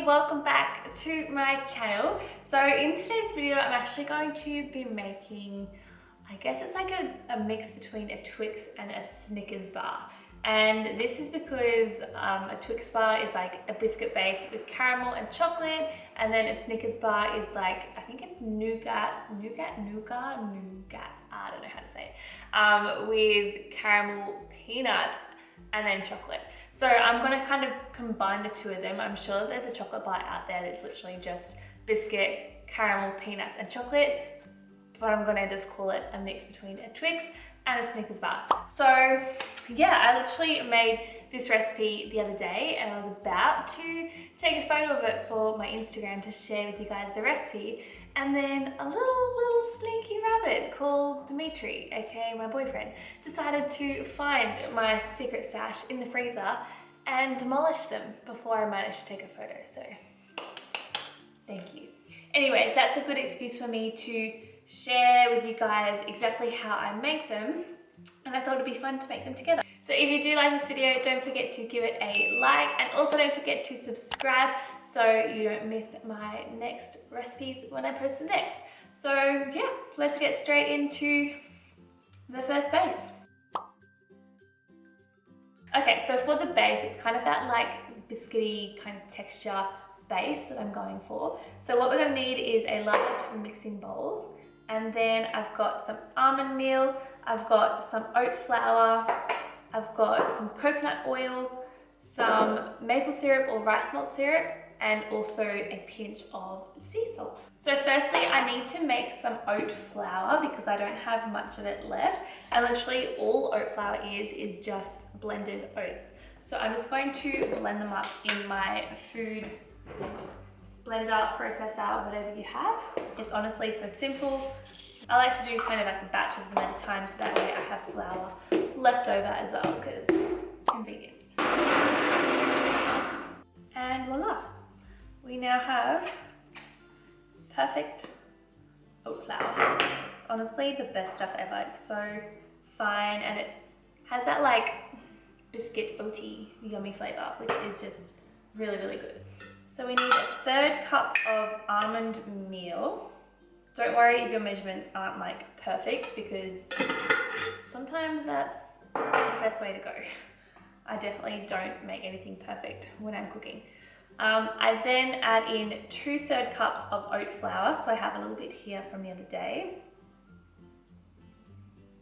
welcome back to my channel. So in today's video I'm actually going to be making, I guess it's like a mix between a Twix and a Snickers bar. And this is because a Twix bar is like a biscuit base with caramel and chocolate, and then a Snickers bar is like, I think it's nougat, I don't know how to say it, with caramel, peanuts, and then chocolate. So I'm gonna kind of combine the two of them. I'm sure that there's a chocolate bar out there that's literally just biscuit, caramel, peanuts, and chocolate, but I'm gonna just call it a mix between a Twix and a Snickers bar. So yeah, I literally made this recipe the other day and I was about to take a photo of it for my Instagram to share with you guys the recipe, and then a little sneaky rabbit called Dimitri, aka my boyfriend, decided to find my secret stash in the freezer and demolish them before I managed to take a photo, so thank you. Anyways, that's a good excuse for me to share with you guys exactly how I make them, and I thought it'd be fun to make them together. So if you do like this video, don't forget to give it a like, and also don't forget to subscribe so you don't miss my next recipes when I post them next. So yeah, let's get straight into the first base. Okay, so for the base, it's kind of that like biscuity kind of texture base that I'm going for. So what we're gonna need is a large mixing bowl, and then I've got some almond meal, I've got some oat flour, I've got some coconut oil, some maple syrup or rice malt syrup, and also a pinch of sea salt. So firstly, I need to make some oat flour because I don't have much of it left. And literally all oat flour is just blended oats. So I'm just going to blend them up in my food blender, processor, whatever you have. It's honestly so simple. I like to do kind of like a batch of them at a time, so that way I have flour left over as well, because convenience. And voila, we now have perfect oat flour. Honestly, the best stuff ever. It's so fine, and it has that like biscuit oaty yummy flavor, which is just really, really good. So we need a 1/3 cup of almond meal. Don't worry if your measurements aren't like perfect, because sometimes that's the best way to go. I definitely don't make anything perfect when I'm cooking. I then add in 2/3 cups of oat flour, so I have a little bit here from the other day.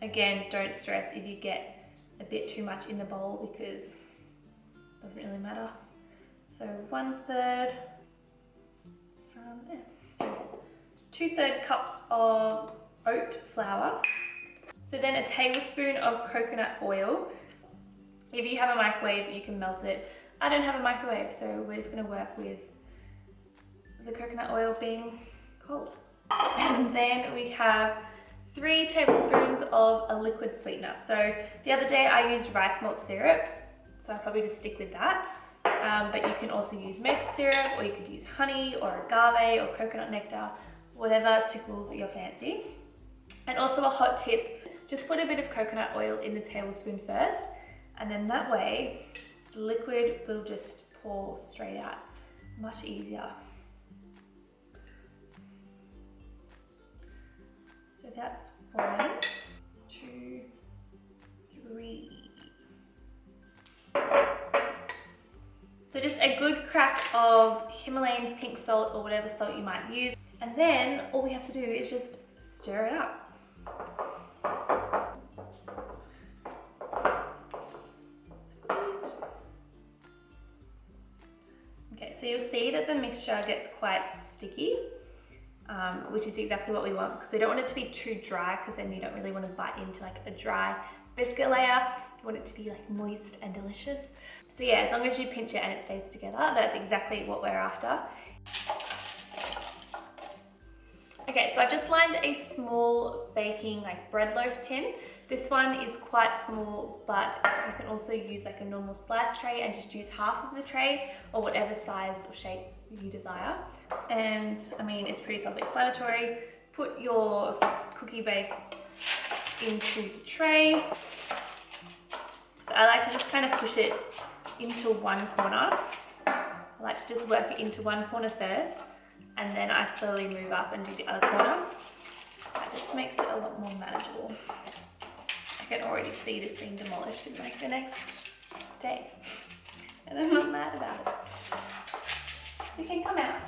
Again, don't stress if you get a bit too much in the bowl, because it doesn't really matter. So 1/3 from there. So 2/3 cups of oat flour. So then a tablespoon of coconut oil. If you have a microwave, you can melt it. I don't have a microwave, so we're just gonna work with the coconut oil being cold. And then we have 3 tablespoons of a liquid sweetener. So the other day I used rice malt syrup, so I'll probably just stick with that. But you can also use maple syrup, or you could use honey or agave or coconut nectar, whatever tickles your fancy. And also a hot tip, just put a bit of coconut oil in the tablespoon first, and then that way the liquid will just pour straight out much easier. So that's 1, 2, 3. So just a good crack of Himalayan pink salt or whatever salt you might use. And then all we have to do is just stir it up. Okay, so you'll see that the mixture gets quite sticky, which is exactly what we want, because we don't want it to be too dry, because then you don't really want to bite into like a dry biscuit layer. You want it to be like moist and delicious. So yeah, as long as you pinch it and it stays together, that's exactly what we're after. Okay, so I've just lined a small baking like bread loaf tin. This one is quite small, but you can also use like a normal slice tray and just use half of the tray, or whatever size or shape you desire. And I mean, it's pretty self-explanatory. Put your cookie base into the tray. So I like to just kind of push it into one corner I like to just work it into one corner first, and then I slowly move up and do the other corner. That just makes it a lot more manageable. I can already see this being demolished in like the next day, and I'm not mad about it. You can come out.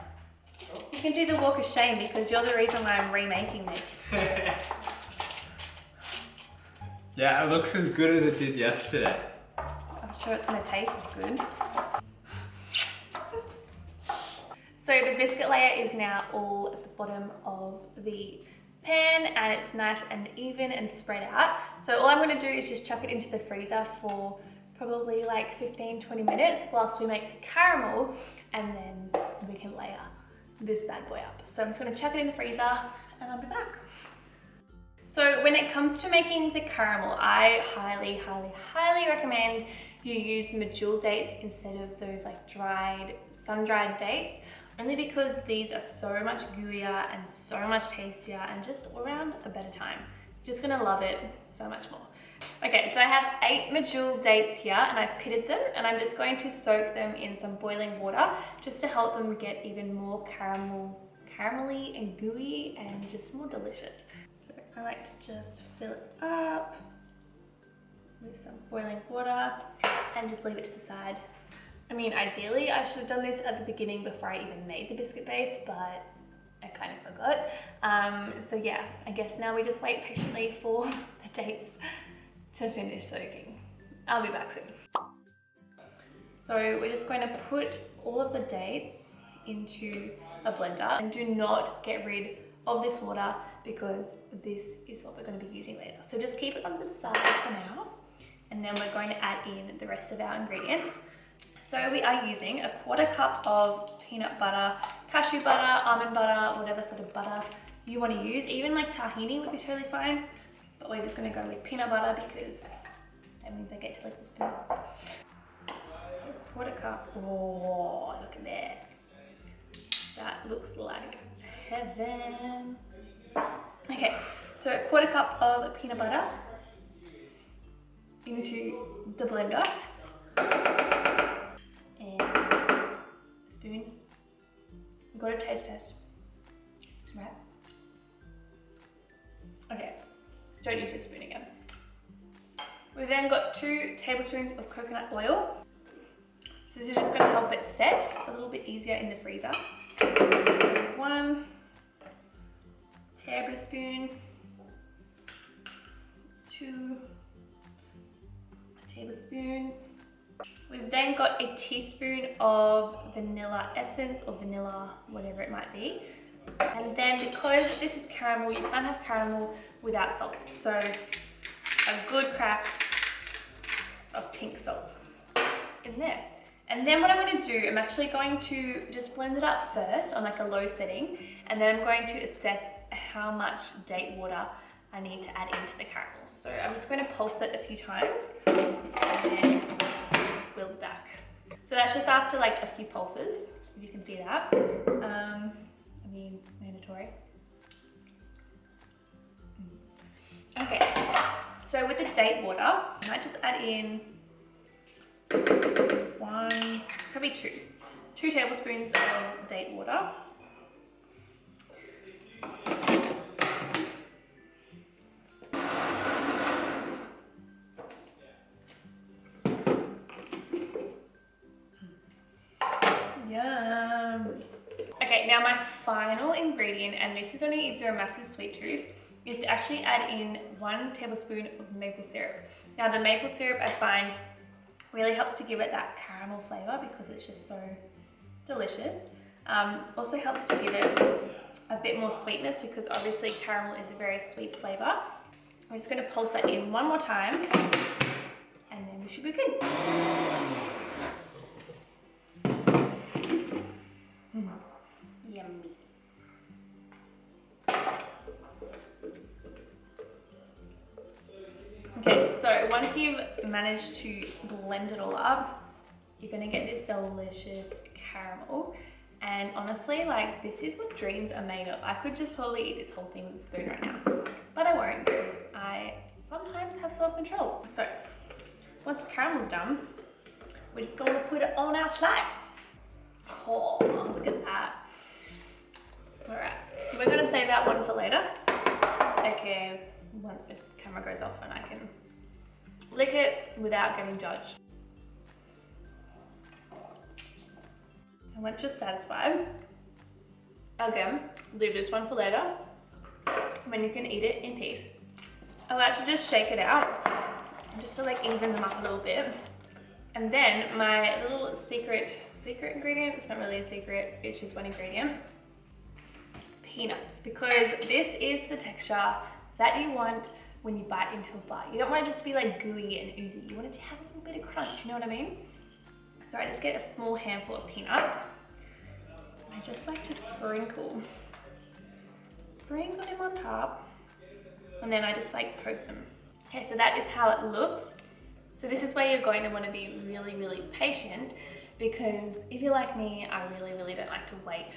You can do the walk of shame because you're the reason why I'm remaking this. Yeah, it looks as good as it did yesterday. I'm sure it's going to taste as good. So the biscuit layer is now all at the bottom of the pan, and it's nice and even and spread out. So all I'm going to do is just chuck it into the freezer for probably like 15-20 minutes whilst we make the caramel, and then we can layer this bad boy up. So I'm just going to chuck it in the freezer and I'll be back. So when it comes to making the caramel, I highly recommend you use medjool dates instead of those like sun-dried dates, only because these are so much gooier and so much tastier and just all around a better time. You're just gonna love it so much more. Okay, so I have 8 medjool dates here and I've pitted them, and I'm just going to soak them in some boiling water just to help them get even more caramelly and gooey and just more delicious. So I like to just fill it up with some boiling water and just leave it to the side. I mean, ideally I should have done this at the beginning before I even made the biscuit base, but I kind of forgot. So yeah, I guess now we just wait patiently for the dates to finish soaking. I'll be back soon. So we're just going to put all of the dates into a blender, and do not get rid of this water because this is what we're going to be using later. So just keep it on the side for now, and then we're going to add in the rest of our ingredients. So we are using a 1/4 cup of peanut butter, cashew butter, almond butter, whatever sort of butter you want to use. Even like tahini would be totally fine, but we're just going to go with peanut butter because that means I get to lick the spoon. So 1/4 cup. Oh, look at that. That looks like heaven. Okay, so 1/4 cup of peanut butter into the blender, and a spoon. You've got to taste test, right? Okay, don't use this spoon again. We've then got 2 tablespoons of coconut oil. So this is just going to help it set a little bit easier in the freezer. So 1 tablespoon, 2 tablespoons. We've then got a teaspoon of vanilla essence, or vanilla, whatever it might be. And then because this is caramel, you can't have caramel without salt. So a good crack of pink salt in there. And then what I'm going to do, I'm actually going to just blend it up first on like a low setting, and then I'm going to assess how much date water I need to add into the caramel. So I'm just going to pulse it a few times and then we'll be back. So that's just after like a few pulses, if you can see that. I mean, mandatory. Okay, so with the date water, I might just add in 1, probably 2 tablespoons of date water. Yum. Okay, now my final ingredient, and this is only if you're a massive sweet tooth, is to actually add in 1 tablespoon of maple syrup. Now the maple syrup I find really helps to give it that caramel flavour because it's just so delicious. Also helps to give it a bit more sweetness because obviously caramel is a very sweet flavour. I'm just going to pulse that in one more time and then we should be good. Yummy. Okay, so once you've managed to blend it all up, you're gonna get this delicious caramel. And honestly, like, this is what dreams are made of. I could just probably eat this whole thing with a spoon right now, but I won't because I sometimes have self-control. So once the caramel's done, we're just going to put it on our slice. Oh, look at that. All right, we're gonna save that one for later. Okay, once the camera goes off and I can lick it without getting judged. And once you're satisfied, again, leave this one for later when you can eat it in peace. I like to just shake it out just to like even them up a little bit. And then my little secret ingredient, it's not really a secret, it's just one ingredient, peanuts, because this is the texture that you want when you bite into a bar. You don't want it just to be like gooey and oozy, you want it to have a little bit of crunch, you know what I mean? So I just get a small handful of peanuts. I just like to sprinkle them on top, and then I just like poke them. Okay, so that is how it looks. So this is where you're going to want to be really, really patient, because if you're like me, I really, really don't like to wait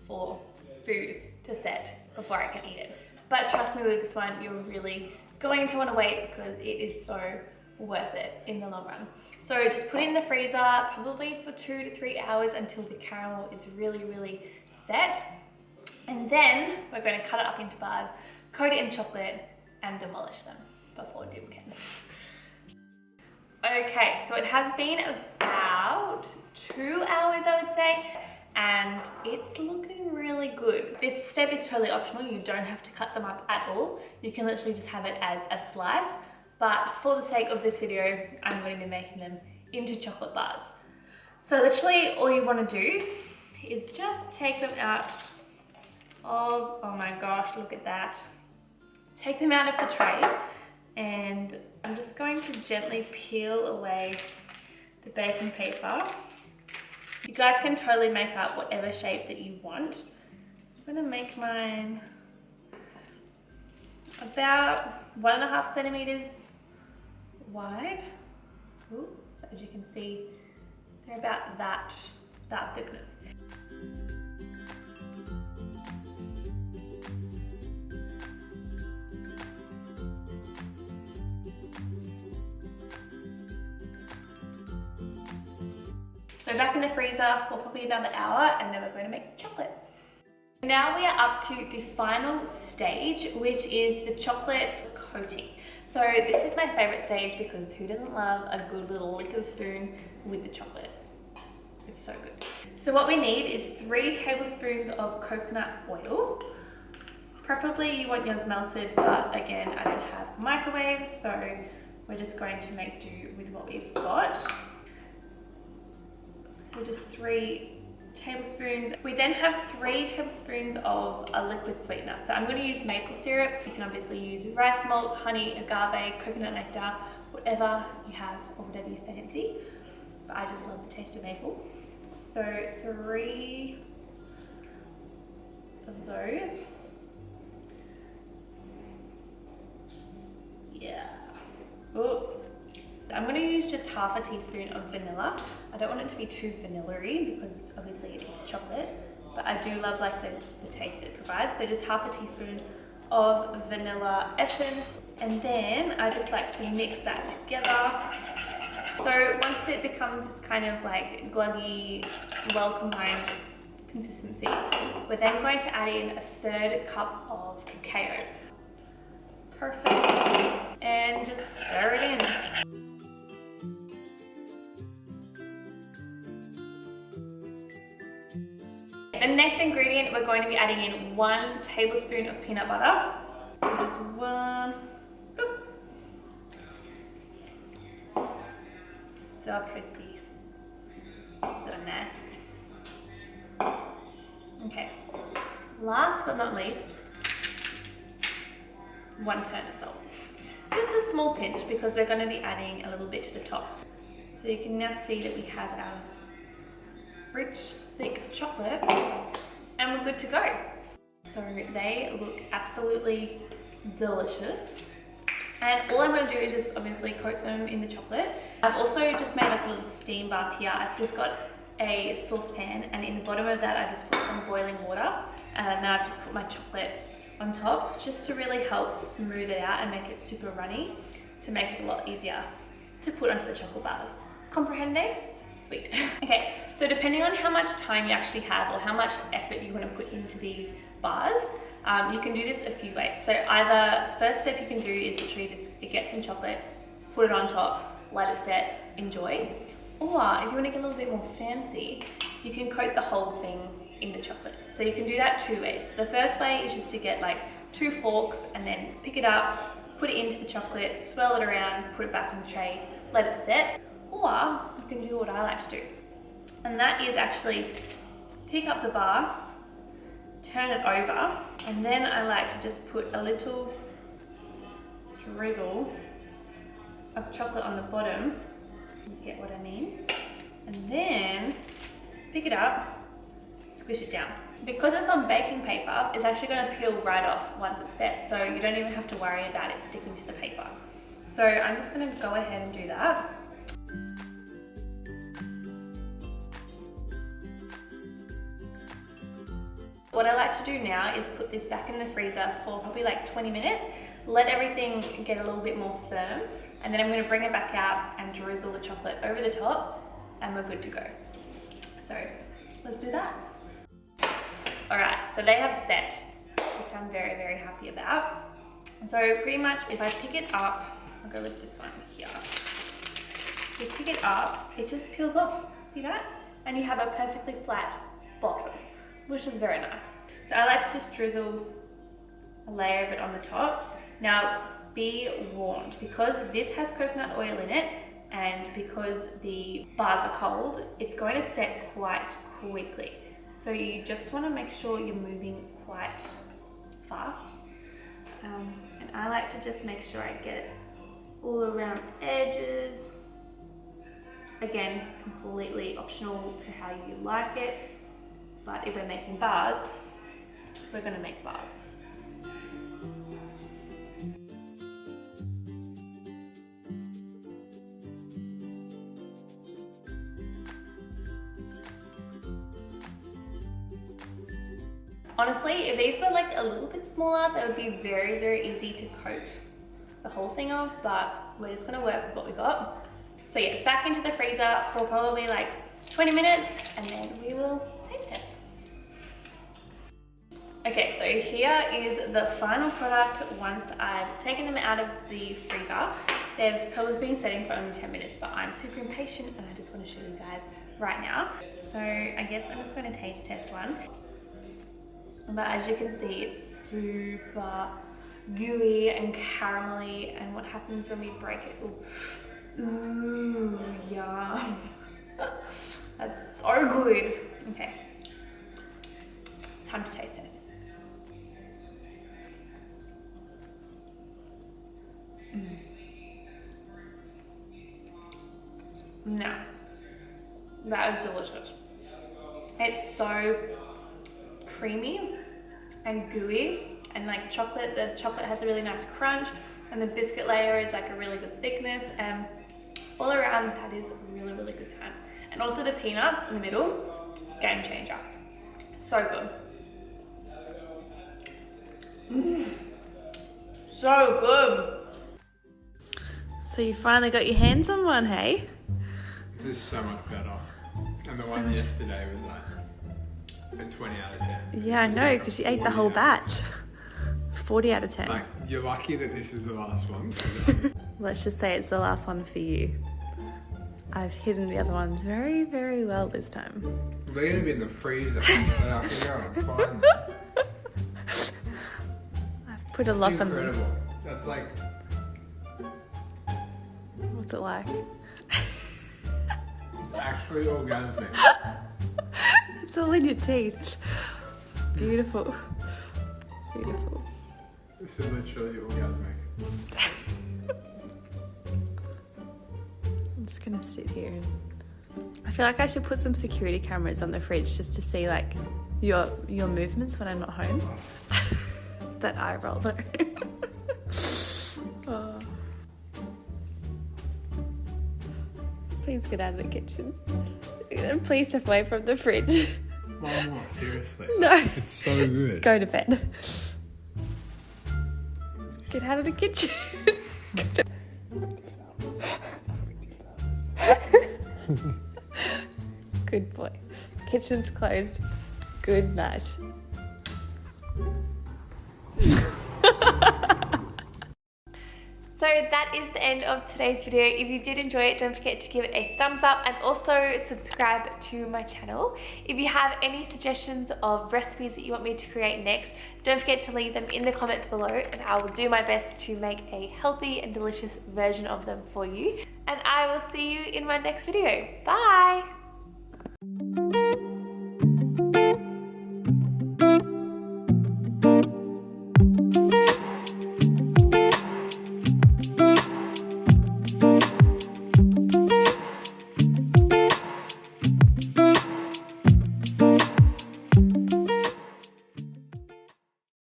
for food to set before I can eat it. But trust me, with this one, you're really going to want to wait because it is so worth it in the long run. So just put it in the freezer, probably for 2 to 3 hours until the caramel is really, really set. And then we're going to cut it up into bars, coat it in chocolate, and demolish them before Dim can. Okay, so it has been about 2 hours, I would say, and it's looking really good. This step is totally optional. You don't have to cut them up at all. You can literally just have it as a slice. But for the sake of this video, I'm going to be making them into chocolate bars. So literally all you want to do is just take them out of, oh my gosh, look at that. Take them out of the tray, and I'm just going to gently peel away the baking paper. You guys can totally make up whatever shape that you want. I'm going to make mine about 1.5 centimeters wide. Ooh, so as you can see, they're about that thickness. So back in the freezer for probably another hour, and then we're going to make chocolate. Now we are up to the final stage, which is the chocolate coating. So this is my favorite stage because who doesn't love a good little liquor spoon with the chocolate? It's so good. So what we need is 3 tablespoons of coconut oil. Preferably you want yours melted, but again, I don't have microwaves, so we're just going to make do with what we've got. So just 3 tablespoons. We then have 3 tablespoons of a liquid sweetener. So I'm going to use maple syrup. You can obviously use rice malt, honey, agave, coconut nectar, whatever you have or whatever you fancy. But I just love the taste of maple. So 3 of those. Yeah. Oh. I'm going to use just half a teaspoon of vanilla. I don't want it to be too vanilla-y because obviously it is chocolate, but I do love like the taste it provides. So just half a teaspoon of vanilla essence, and then I just like to mix that together. So once it becomes this kind of like gluggy, well combined consistency, we're then going to add in a 1/3 cup of cacao. Perfect. And just stir it in. The next ingredient, we're going to be adding in 1 tablespoon of peanut butter. So just 1. Boop. So pretty. So nice. Okay. Last but not least, 1 turn of salt. Just a small pinch because we're going to be adding a little bit to the top. So you can now see that we have our rich, thick chocolate, and we're good to go. So they look absolutely delicious. And all I'm going to do is just obviously coat them in the chocolate. I've also just made like a little steam bath here. I've just got a saucepan, and in the bottom of that I just put some boiling water, and now I've just put my chocolate on top just to really help smooth it out and make it super runny, to make it a lot easier to put onto the chocolate bars. Comprehende? Sweet. Okay, so depending on how much time you actually have or how much effort you want to put into these bars, you can do this a few ways. So either first step you can do is literally just get some chocolate, put it on top, let it set, enjoy. Or if you want to get a little bit more fancy, you can coat the whole thing in the chocolate. So you can do that two ways. So the first way is just to get like 2 forks and then pick it up, put it into the chocolate, swirl it around, put it back on the tray, let it set. Or you can do what I like to do. And that is actually pick up the bar, turn it over, and then I like to just put a little drizzle of chocolate on the bottom. You get what I mean? And then pick it up, squish it down. Because it's on baking paper, it's actually going to peel right off once it's set, so you don't even have to worry about it sticking to the paper. So I'm just going to go ahead and do that. What I like to do now is put this back in the freezer for probably like 20 minutes, let everything get a little bit more firm, and then I'm going to bring it back out and drizzle the chocolate over the top, and we're good to go. So let's do that. Alright, so they have set, which I'm very, very happy about. So pretty much if I pick it up, I'll go with this one here. If you pick it up, it just peels off, see that? And you have a perfectly flat bottom, which is very nice. So I like to just drizzle a layer of it on the top. Now be warned, because this has coconut oil in it and because the bars are cold, it's going to set quite quickly. So you just want to make sure you're moving quite fast. And I like to just make sure I get it all around edges. Again, completely optional to how you like it. But if we're making bars, we're going to make bars. Honestly, if these were like a little bit smaller, they would be very, very easy to coat the whole thing off, but we're just going to work with what we got. So yeah, back into the freezer for probably like 20 minutes and then we will taste test. Okay, so here is the final product once I've taken them out of the freezer. They've probably been setting for only 10 minutes, but I'm super impatient and I just want to show you guys right now. So I guess I'm just going to taste test one. But as you can see, it's super gooey and caramelly, and what happens when we break it? Ooh, yum. That's so good. Okay, time to taste test. No, that is delicious. It's so creamy and gooey, and like chocolate, the chocolate has a really nice crunch, and the biscuit layer is like a really good thickness, and all around that is a really, really good time. And also the peanuts in the middle, game changer. So good. So good. So you finally got your hands on one, hey? This is so much better. And the one yesterday was like a 20 out of 10. Yeah, I know, because you ate the whole batch. 40 out of 10. Like, you're lucky that this is the last one. Let's just say it's the last one for you. I've hidden the other ones very, very well this time. They're going to be in the freezer, so I can go and find them. I've put a lock on them. That's incredible. That's like... What's it like? It's actually orgasmic. It's all in your teeth. Beautiful. Beautiful. This is literally orgasmic. I'm just gonna sit here and I feel like I should put some security cameras on the fridge just to see like your movements when I'm not home. That eye roll though. Oh. Please get out of the kitchen. Please step away from the fridge. Mama, seriously. No. It's so good. Go to bed. Get out of the kitchen. Good boy. Kitchen's closed. Good night. So that is the end of today's video. If you did enjoy it, don't forget to give it a thumbs up and also subscribe to my channel. If you have any suggestions of recipes that you want me to create next, don't forget to leave them in the comments below and I will do my best to make a healthy and delicious version of them for you. And I will see you in my next video. Bye!